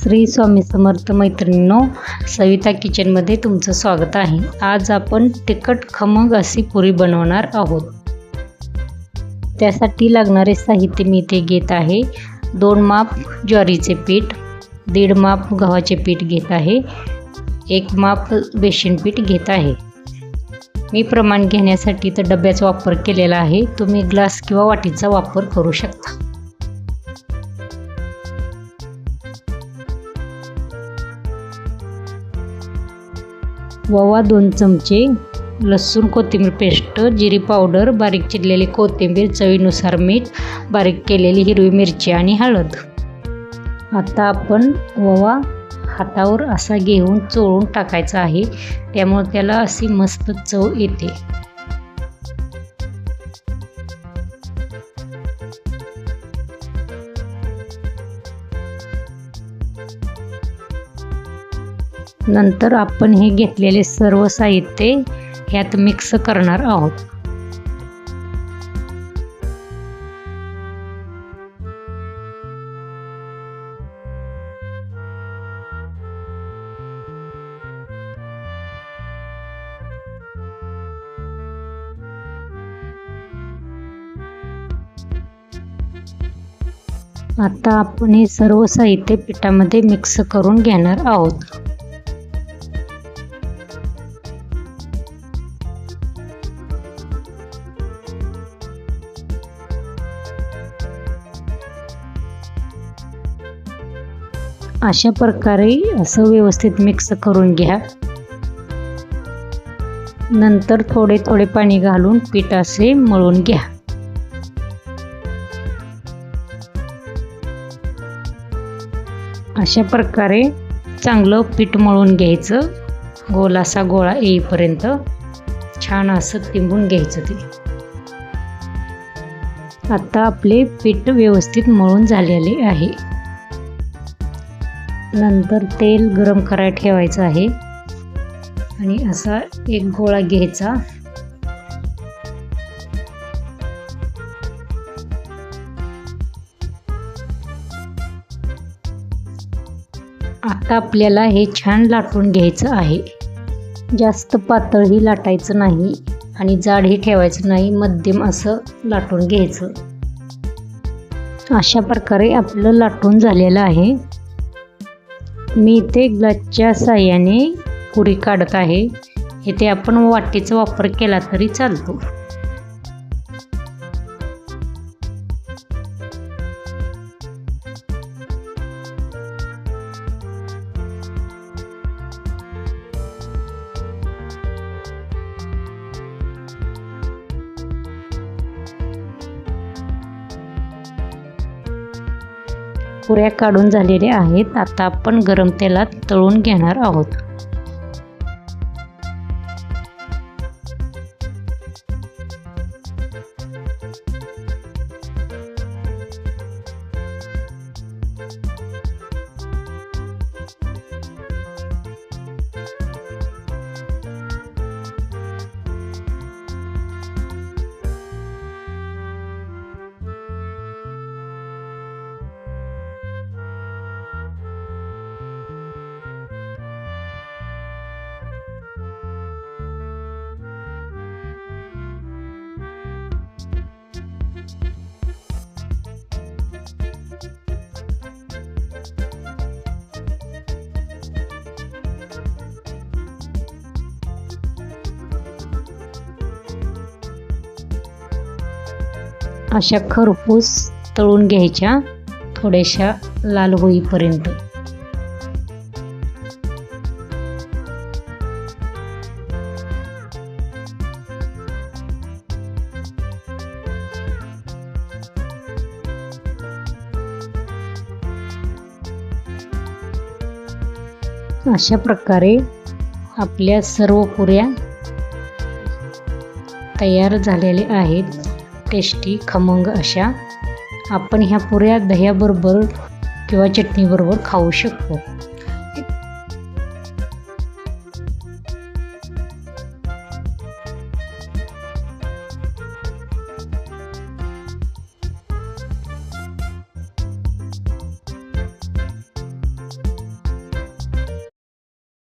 श्री स्वामी समर्थ मैत्रिणींनो, सविता किचनमध्ये तुमचं स्वागत आहे। आज आपण तिखट खमंग अशी पुरी बनवणार आहोत। त्यासाठी लागणारे साहित्य मी इथे घेत आहे। 2 माप ज्वारीचे पीठ, 1.5 माप गव्हाचे पीठ घेत आहे, 1 माप बेसन पीठ घेत आहे। मी प्रमाण घेण्यासाठी तर डब्याचा वापर केलेला आहे, तुम्ही ग्लास किंवा वाटीचा वापर करू शकता। ओवा 2 चमचे, लसूण कोथिंबीर पेस्ट, जिरी पावडर, बारीक चिरलेली कोथिंबीर, चवीनुसार मीठ, बारीक केलेली हिरवी मिरची आणि हळद। आता आपण ओवा हातावर असा घेऊन चोळून टाकायचा आहे, त्यामुळे त्याला अशी मस्त चव येते। नंतर आपण हे घेतलेले सर्व साहित्य ह्यात मिक्स करणार आहोत। आता आपण हे सर्व साहित्य पिठामध्ये मिक्स करून घेणार आहोत। अशा प्रकारे असं व्यवस्थित मिक्स करून घ्या। नंतर थोडे थोडे पाणी घालून पीठ असे मळून घ्या। अशा प्रकारे चांगलं पीठ मळून घ्यायचं, गोल असा गोळा येईपर्यंत छान असं तिंबून घ्यायचं ते। आता आपले पीठ व्यवस्थित मळून झालेले आहे। नंतर तेल गरम करायला ठेवायचं आहे आणि असा एक गोळा घ्यायचा। आता आपल्याला हे छान लाटून घ्यायचं आहे। जास्त पातळही लाटायचं नाही आणि जाडही ठेवायचं नाही, मध्यम असं लाटून घ्यायचं। अशा प्रकारे आपलं लाटून झालेलं आहे। मी इथे ग्लासच्या साहाय्याने पुरी काढत आहे, इथे आपण वाटीचा वापर केला तरी चालतो। पुऱ्या काढून झालेल्या आहेत। आता आपण गरम तेलात तळून घेणार आहोत। अशा खरपूस तळून घ्यायच्या, थोड्याशा लाल होईपर्यंत। अशा प्रकारे आपल्या सर्व पुऱ्या तयार झालेल्या आहेत। टेस्टी खमंग अशा आपण ह्या पुऱ्या दह्याबरोबर किंवा चटणीबरोबर खाऊ शकतो।